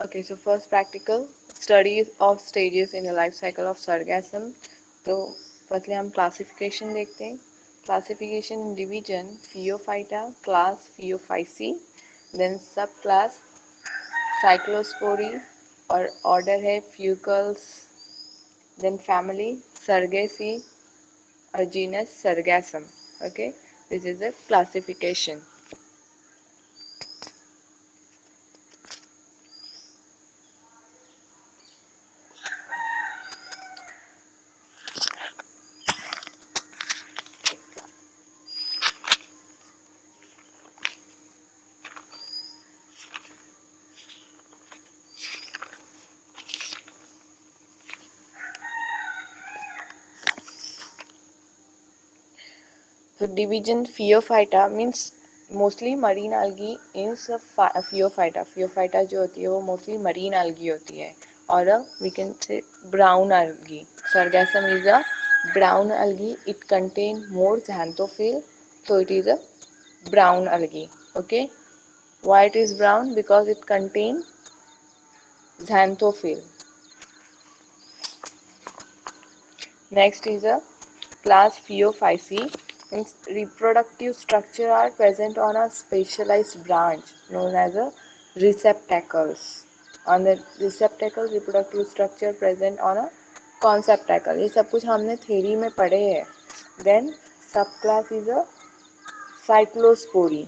Okay, so first practical studies of stages in the life cycle of sargassum. तो firstly हम classification देखते हैं. Classification division Phaeophyta, class Phaeophyceae, then subclass Cyclosporii और order है Fucals, then family Sargaceae or genus Sargassum. Okay, this is the classification. So division Phaeophyta means mostly marine algae in Phaeophyta. Phaeophyta जो होती है वो mostly marine algae होती है और we can say brown algae. Sargassum is a brown algae. It contain more xanthophyll, so it is a brown algae. Okay, why it is brown? Because it contain xanthophyll. Next is a class Phaeophyceae. Means reproductive structure are present on a specialized branch known as a receptacles. On the receptacle reproductive structure present on a conceptacle. ये सब कुछ हमने theory में पढ़े हैं. Then subclass is a cyclosporii.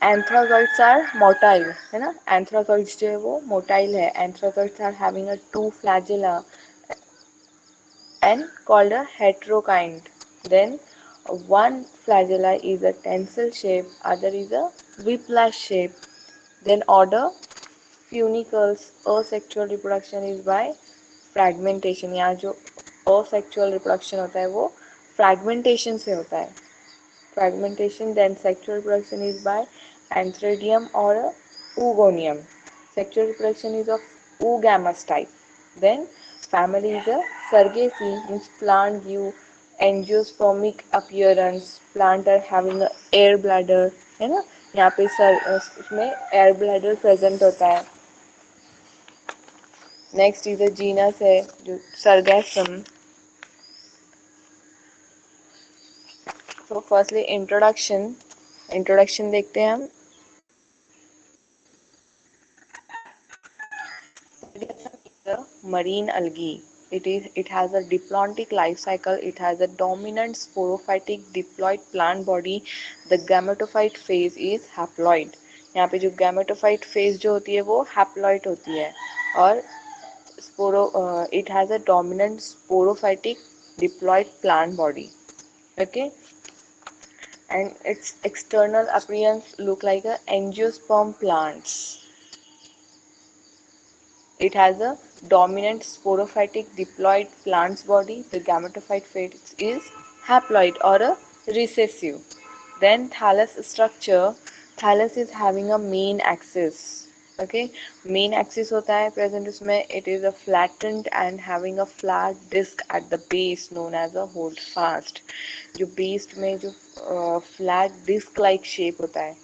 Anthrazoids are motile, है ना. Anthrazoids जो है वो motile है. Anthrazoids are having a two flagella and called a heterokind. Then one flagella is a tensile shape, other is a whiplash shape. Then order funicles. Asexual reproduction is by fragmentation. यहाँ जो asexual reproduction होता है वो fragmentation से होता है. Fragmentation. Then sexual reproduction is by antheridium or a oogonium. Sexual reproduction is of oogamous type. Then family is a Sargaceae, means plant give angiospermic appearance. Plant are having a air bladder, है ना. यहाँ पे उसमें air bladder present होता है. Next is a genus है जो Sargassum. So firstly introduction देखते हैं हम. Marine algae. It has a diplontic life cycle. It has a dominant sporophytic diploid plant body. The gametophyte phase is haploid. यहाँ पे जो gametophyte phase जो होती है वो haploid होती है और it has a dominant sporophytic diploid plant body. Okay, and its external appearance look like a angiosperm plants. It has a dominant sporophytic diploid plant's body. The gametophyte phase is haploid or a recessive. Then thallus structure. Thallus is having a main axis. Okay, main axis होता है present उसमें. It is a flattened and having a flat disc at the base known as a holdfast. जो base में जो flat disc like shape होता है.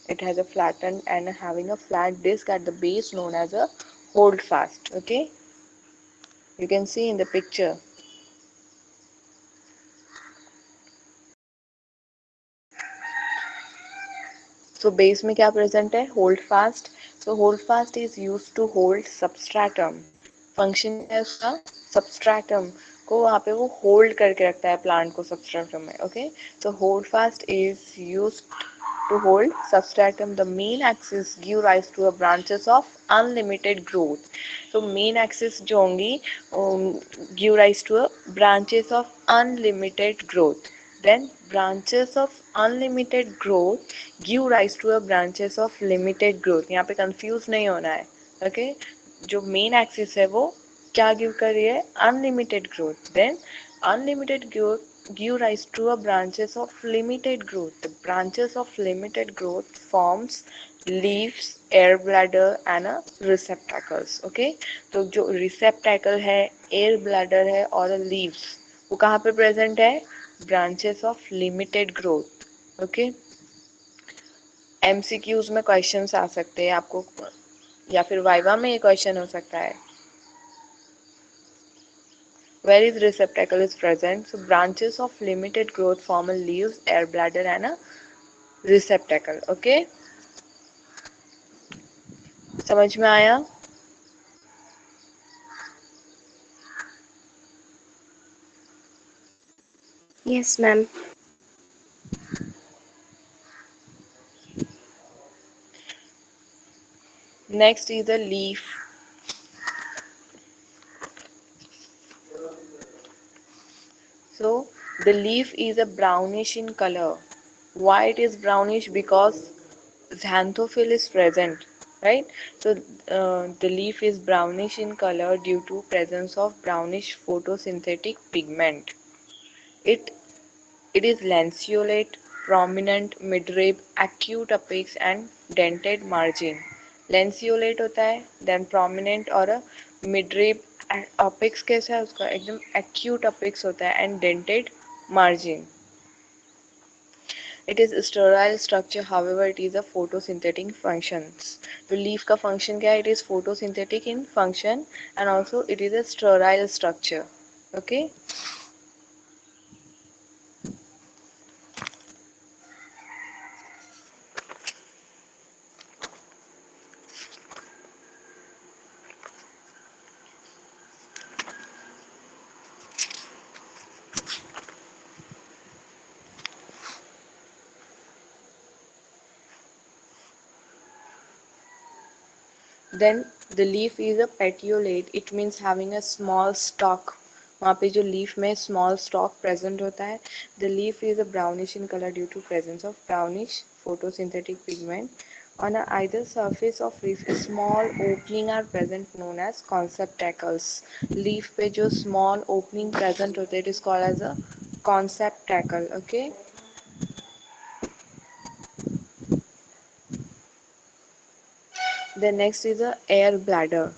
It has a flattened and having a flat disc at the base known as a holdfast. Okay, you can see in the picture. So base में क्या present है? Holdfast. So holdfast is used to hold substratum. Function है उसका substratum को वहाँ पे वो hold करके रखता है plant को substratum में. Okay, so holdfast is used to hold substratum. The main axis give rise to a branches of unlimited growth. So main axis जो होंगी give rise to a branches of unlimited growth. Then branches of unlimited growth give rise to a branches of limited growth. यहाँ पे confuse नहीं होना है. Okay, जो main axis है वो क्या give कर रही है? Unlimited growth. Then unlimited growth give rise to a branches of limited growth. The branches of limited growth forms leaves, air bladder and a receptacles. Okay, तो जो receptacle है, air bladder है और leaves वो कहाँ पे present है? Branches of limited growth. Okay, MCQs में questions आ सकते हैं आपको. या फिर वाइवा में ये क्वेश्चन हो सकता है. Where is receptacle is present? So branches of limited growth form a leaves, air bladder and a receptacle. Okay? समझ में आया? Yes, ma'am. Next is the leaf. So the leaf is a brownish in color. Why it is brownish? Because xanthophyll is present, right? So the leaf is brownish in color due to presence of brownish photosynthetic pigment. It It is lanceolate, prominent midrib, acute apex and dented margin. Lanceolate होता है, then prominent और a midrib. apex कैसा है उसका? एकदम acute apex होता है and dented margin. It is a sterile structure, however, it is a photosynthetic functions. तो leaf का function क्या है? It is photosynthetic in function and also it is a sterile structure. Okay? Then the leaf is a petiolate. It means having a small stalk. वहाँ पे जो leaf में small stalk present होता है. The leaf is a brownish in color due to presence of brownish photosynthetic pigment. On either surface of leaf, small opening are present known as conceptacles. Leaf पे जो small opening present होते हैं, it is called as a conceptacle. Okay. The next is a air bladder.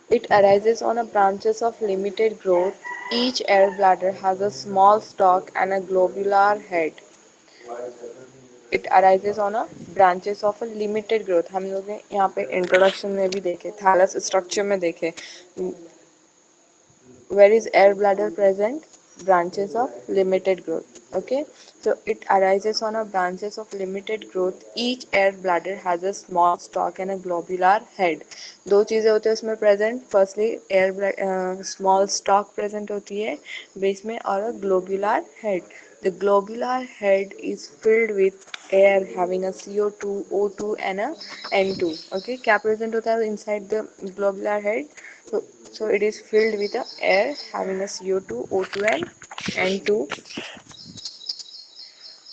It arises on a branches of limited growth. Each air bladder has a small stalk and a globular head. It arises on a branches of a limited growth. हम लोग ने यहाँ पे introduction में भी देखे, thallus structure में देखे. Where is air bladder present? Branches of limited growth. Okay, so it arises on a branches of limited growth. Each air bladder has a small stalk and a globular head. दो चीजें होती है उसमें present. Firstly, small stalk present होती है base में और a globular head. The globular head is filled with air having a CO2, O2 and a N2. Okay, क्या present होता है inside the globular head? So it is filled with air having a CO2, O2 and N2.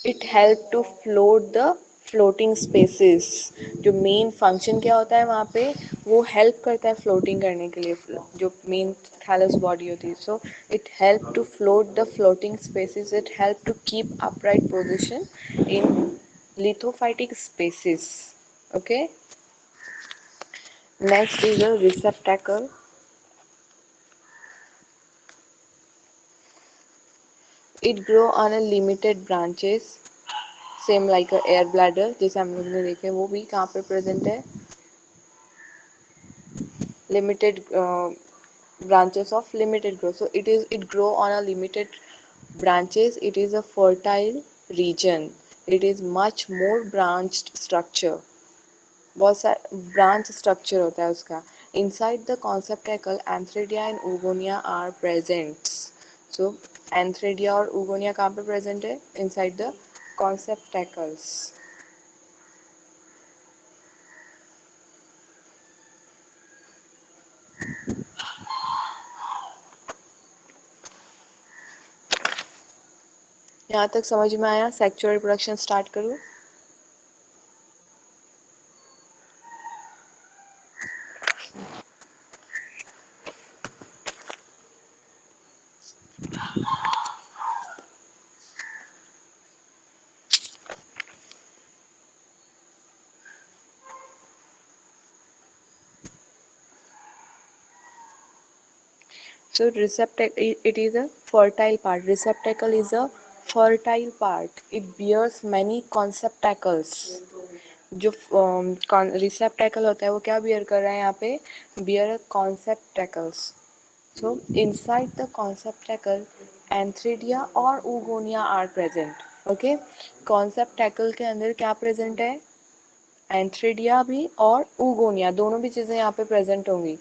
It help to float the floating spaces. जो main function क्या होता है वहाँ पे, वो हेल्प करता है फ्लोटिंग करने के लिए, जो मेन थैलस बॉडी होती है. So it help to float the floating spaces. It help to keep upright position in lithophytic spaces. Okay. Next is a receptacle. It grow on a limited branches, same like a air bladder जैसे हम लोग ने देखे, वो भी कहाँ पे present है? Limited branches of limited growth. So it grow on a limited branches. It is a fertile region. It is much more branched structure. बहुत सारा ब्रांच स्ट्रक्चर होता है उसका. Inside the conceptacle antheridia and oogonia are present. So antheridia और oogonia कहाँ पे present है? Inside the conceptacles. यहाँ तक समझ में आया? सेक्सुअल रिप्रोडक्शन स्टार्ट करूँ? So receptacle, it is a fertile part. Receptacle is a fertile part. It bears many conceptacles. जो रिसेप्टेकल होता है वो क्या बियर कर रहा है यहाँ पे, beer कॉन्सेप्टेकल्स. So inside the conceptacle antheridia और ऊगोनिया आर प्रेजेंट. ओके, कॉन्सेप्टेकल के अंदर क्या प्रेजेंट है, एंथ्रेडिया भी और ऊगोनिया, दोनों भी चीजें यहाँ पे प्रेजेंट होंगी.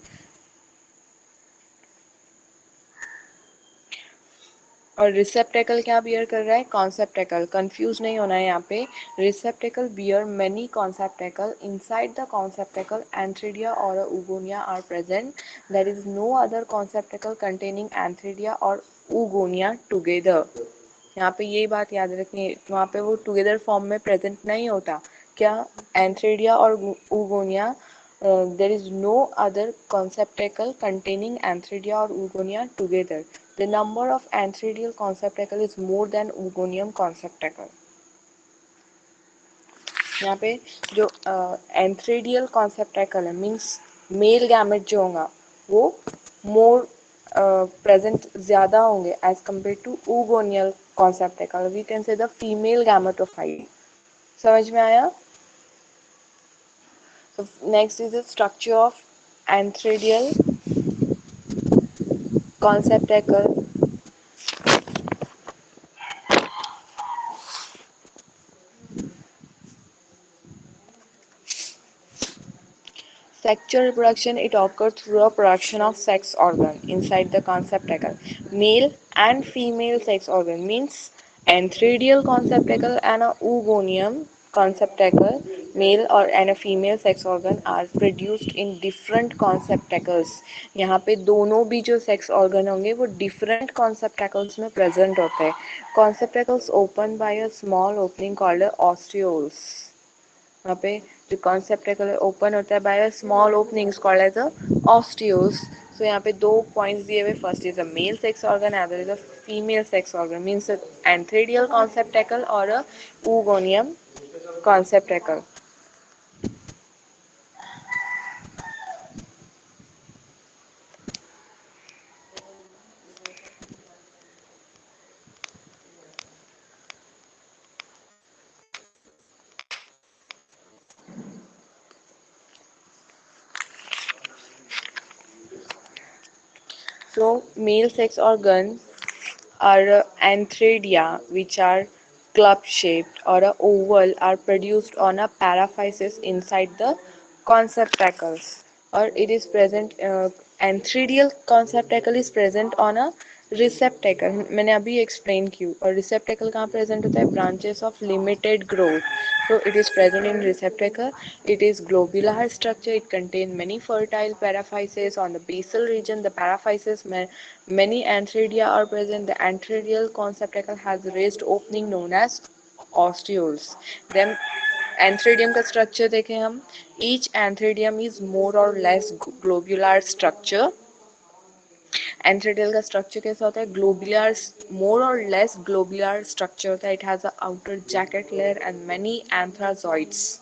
और रिसेप्टेकल क्या बियर कर रहा है, कॉन्सेप्टेकल. कंफ्यूज नहीं होना है यहाँ पे. Receptacle bear many conceptacle. Inside the conceptacle antheridia और oogonia are present. There is no other conceptacle containing antheridia और ऊगोनिया टुगेदर. यहाँ पे यही बात याद रखनी है, वहाँ पे वो टुगेदर फॉर्म में प्रेजेंट नहीं होता. क्या, एंथ्रेडिया और oogonia, there is no other conceptacle containing antheridia or oogonia together. The number of antheridial conceptacle is more than oogonium conceptacle. यहाँ पे जो एंथ्रेडियल कॉन्सेप्टेकल है मीन्स मेल गैमेट जो होगा वो मोर प्रेजेंट ज़्यादा होंगे एज कम्पेयर टू oogoनियल conceptacle. We can say the female gametophyte. समझ में आया? So next is the structure of antheridial conceptacle. Sexual reproduction, it occurs through a production of sex organ inside the conceptacle. Male and female sex organ means antheridial conceptacle and a oogonium conceptacle, male or and a female sex organ are produced in different conceptacles. यहाँ पे दोनों भी जो sex organ होंगे वो different conceptacles में present होते हैं. Conceptacles open by a small opening called a osteoles. वहाँ पे जो कॉन्सेप्टेकल ओपन होता है by a small openings called as a ostioles. So यहाँ पे दो पॉइंट्स दिए हुए, first is a male sex organ, other is a female sex organ. Means antheridial conceptacle और a oogoनियम कॉन्सेप्टेकल. So male sex organs are antheridia, which are club-shaped or a oval, are produced on a paraphysis inside the conceptacles. Or it is present, antheridial conceptacle is present on a receptacle. मैंने अभी explain किया. और receptacle कहाँ present होता है, branches of limited growth. So it is present in receptacle. It is globular structure. It contains many fertile paraphyses on the basal region. The paraphyses, many antheridia are present. The antheridial conceptacle has raised opening known as osteoles. Then एंथ्रेडियम का structure देखें हम. Each एंथ्रेडियम is more और less globular structure. एंथ्रेडियल का structure कैसा होता है, globular, मोर और less globular structure होता है. It has a outer jacket layer and many antherozoids.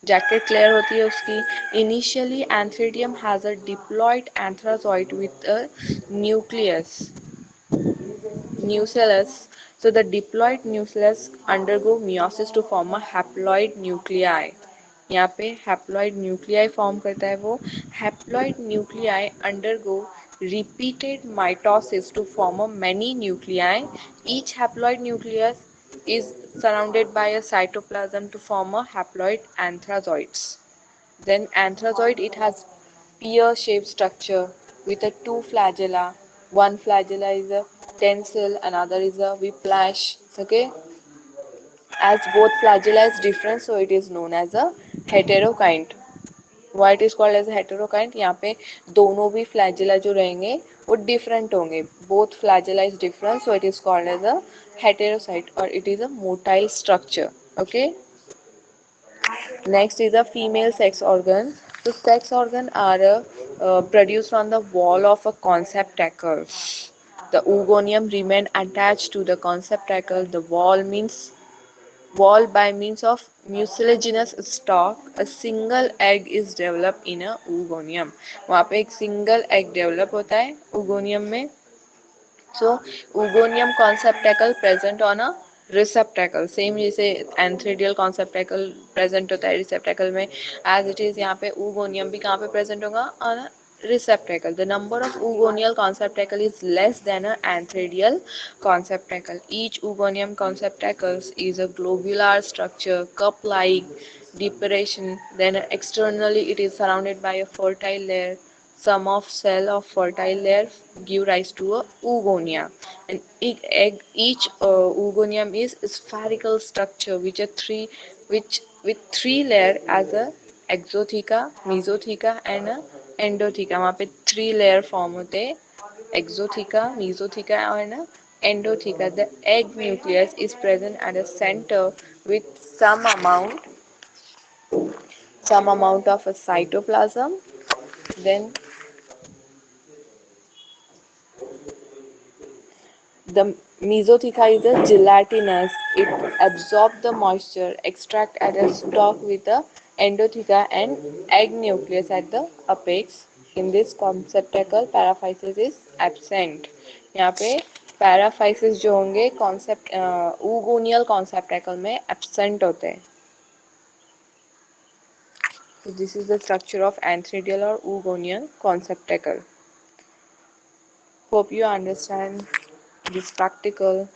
Jacket layer होती है उसकी. Initially antheridium has a diploid antherozoid with a nucleus, nucellus. So the diploid nucleus undergo meiosis to form a haploid nuclei. यहाँ पे haploid nuclei form करता है वो. Haploid nuclei undergo repeated mitosis to form a many nuclei. Each haploid nucleus is surrounded by a cytoplasm to form a haploid anthrazoids. Then anthrazoid, it has pear-shaped structure with a two flagella. One flagella is a tensile, another is a whiplash. Okay, as both flagella is different, so it is known as a heterokind. Why it is called as a heterokind? यहाँ पे दोनों भी flagella जो रहेंगे वो different होंगे. Both flagella is different, so it is called as a heterocyte, or it is a motile structure. Okay. Next is a female sex organ. So sex organ are produced on the wall of a conceptacle. The oogonium remain attached to the conceptacle. The wall means wall by means of mucilaginous stalk, a single egg is developed in a oogonia. वहाँ पे एक single egg develop होता है oogonia में. So oogonium conceptacle present on a receptacle. Same जैसे antheridial conceptacle present होता है receptacle में, as it is यहाँ पे oogonium भी कहाँ पे present होगा on a receptacle. The number of oogonial conceptacle is less than an antheridial conceptacle. Each oogonium conceptacle is a globular structure, cup-like depression. Then externally it is surrounded by a fertile layer. Sum of cell of fertile layer give rise to a oogonia. And each oogonium is spherical structure which with three layer as a exotheca, mesotheca and a endotheca. वहाँ पे three layer form होते हैं, exotheca, mesotheca and a endotheca. The egg nucleus is present at the center with some amount of a cytoplasm. Then the mesotheca is a gelatinous. It absorbs the moisture, extract at a stalk with the endotheca and egg nucleus at the apex. In this conceptacle, paraphysis is absent. यहाँ पे paraphysis जो होंगे concept oogonial conceptacle में absent होते हैं. So this is the structure of antheridial or oogonial conceptacle. Hope you understand this practical.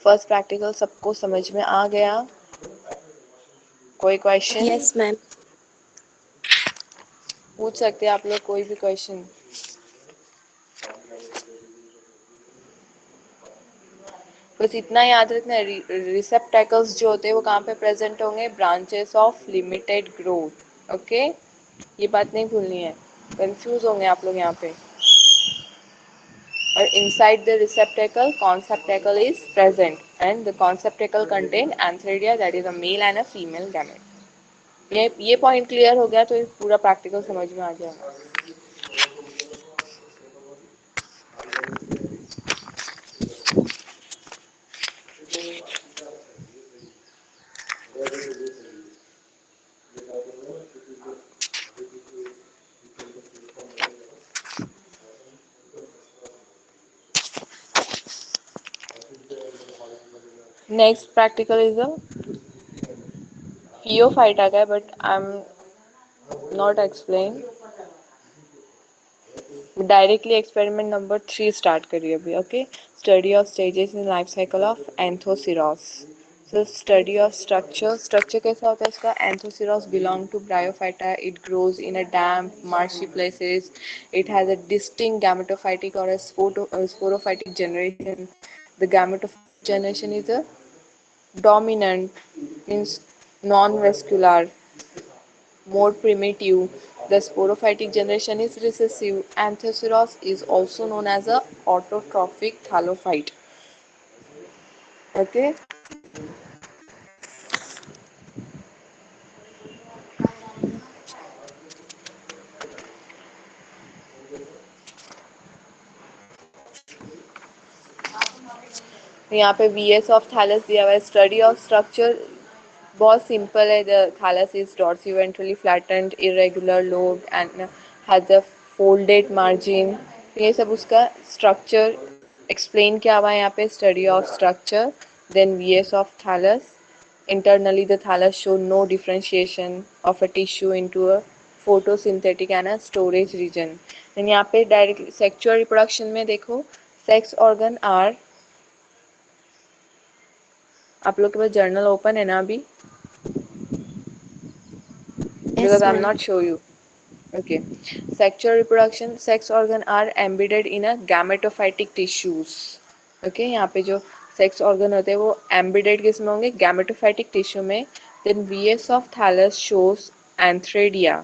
First practical सबको समझ में आ गया? कोई क्वेश्चन? Yes, ma'am. पूछ सकते हैं आप लोग कोई भी क्वेश्चन. बस इतना याद रखना, रिसेप्टैकल्स जो होते हैं वो कहाँ पे प्रेजेंट होंगे? Branches of limited growth. Okay, ये बात नहीं भूलनी है, कंफ्यूज होंगे आप लोग यहाँ पे. और inside the receptacle conceptacle is present and the conceptacle contain antheridia, that is a male and a female gamete. ये पॉइंट क्लियर हो गया तो पूरा प्रैक्टिकल समझ में आ जाएगा. Next practical is a Pheophyta का, but I'm not explain. Directly experiment number 3 start करिए अभी. Okay, study of stages in life cycle of Anthoceros. So study of structure कैसा होता है इसका? Anthoceros belong to Bryophyta. It grows in a damp marshy places. It has a distinct gametophytic और sporophytic generation. The gametophytic generation is a dominant, means non-vascular, more primitive. The sporophytic generation is recessive. Anthocyrus is also known as a autotrophic thallophyte. Okay. यहाँ पे VS of thallus दिया हुआ है. Study of structure बहुत simple है. The thallus is dorsiventrally flattened, irregular lobed and has a folded margin. ये सब उसका स्ट्रक्चर एक्सप्लेन किया हुआ है यहाँ पे. Study of structure. Then VS of thallus. Internally the thallus show no differentiation of a tissue into a photosynthetic and a storage region. then यहाँ पे डायरेक्टली सेक्सुअल रिप्रोडक्शन में देखो, सेक्स ऑर्गन आर, आप लोग के पास जर्नल ओपन है ना अभी? Yes, Because I'm ma'am. not show you. Okay. Sexual reproduction, sex organ are embedded in a gametophytic tissues. Okay, यहाँ पे जो सेक्स ऑर्गन होते हैं वो एम्बेडेड किस में होंगे? गैमेटोफाइटिक टिश्यू में. Then VS of thallus shows antheridia.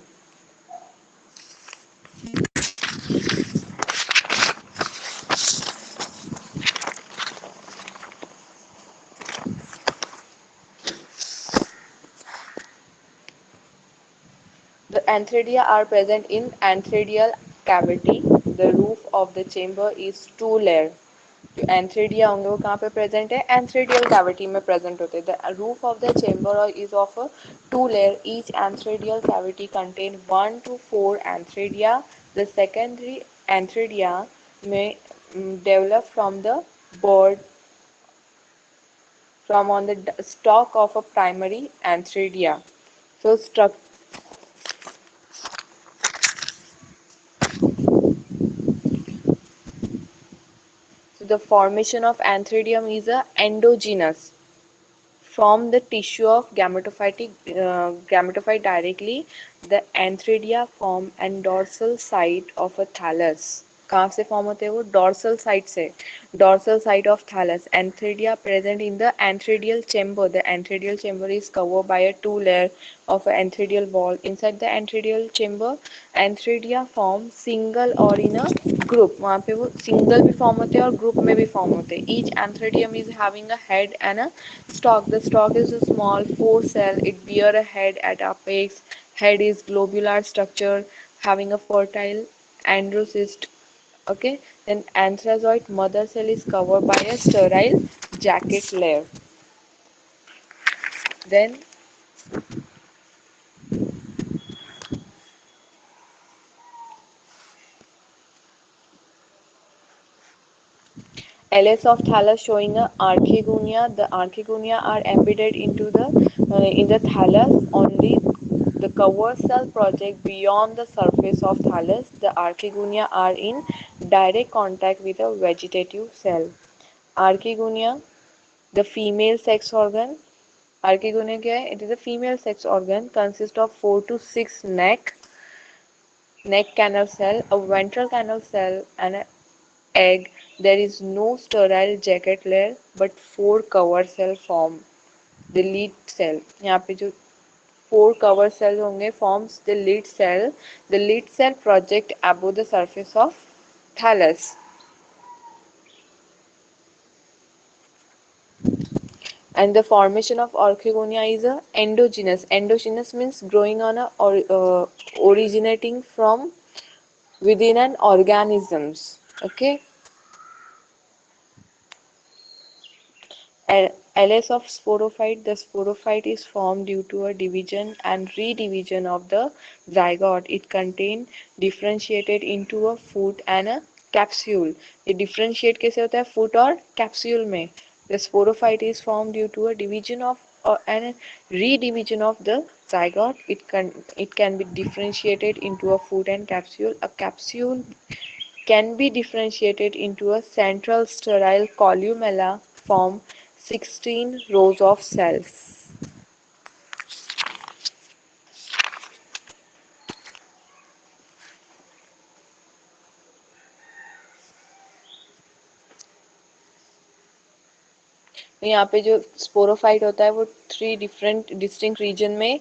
The antheridia are present in antheridial cavity. The roof of the chamber is two layer. जो एंथ्रेडिया होंगे वो कहाँ पे प्रेजेंट है, एंथ्रेडियल कैविटी में प्रेजेंट होते हैं. The roof of the chamber is of a two layer. Each antheridial cavity contain 1 to 4 antheridia. The secondary antheridia may develop from the bird from on the stalk of a primary antheridia. So, the formation of antheridium is a endogenous from the tissue of gametophyte directly. The antheridia form and dorsal side of a thallus. कहाँ से form होते हैं वो, dorsal side से, dorsal side of thallus. Antheridia present in the antheridial chamber. The antheridial chamber is covered by a two layer of an antheridial wall. Inside the antheridial chamber, antheridia form single or in a group. वहाँ पे वो single भी form होते हैं और group में भी form होते हैं. Each antheridium is having a head and a stalk. The stalk is a small 4 cell. It bear a head at apex. Head is globular structure having a fertile androcyst. Okay, then anthrazoid mother cell is covered by a sterile jacket layer. Then LS of thallus showing a archegonia. The archegonia are embedded into the in the thallus. Only the cover cell project beyond the surface of thallus. The archegonia are in direct contact with a vegetative cell. Archegonia, the female sex organ. Archegonia क्या है? It is a female sex organ. Consists of 4 to 6 neck canal cell, a ventral canal cell, and an egg. There is no sterile jacket layer, but 4 cover cell form the lead cell. यहाँ पे जो 4 cover cells होंगे forms the lead cell. The lead cell project above the surface of thallus. And the formation of orchigonia is a endogenous. Endogenous means growing on a originating from within an organisms. Okay. LS of sporophyte. The sporophyte is formed due to a division and redivision of the zygote. It contains differentiated into a foot and a capsule. ये differentiate कैसे होता है foot और capsule में. The sporophyte is formed due to a division of and redivision of the zygote. It can be differentiated into a foot and capsule. A capsule can be differentiated into a central sterile columella form 16 rows of cells. तो यहाँ पे जो sporophyte होता है वो 3 different distinct reason में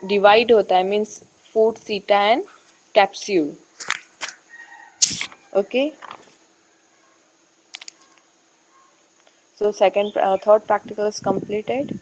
divide होता है, मीन्स फूट, सीटा and capsule. Okay, so third practical is completed.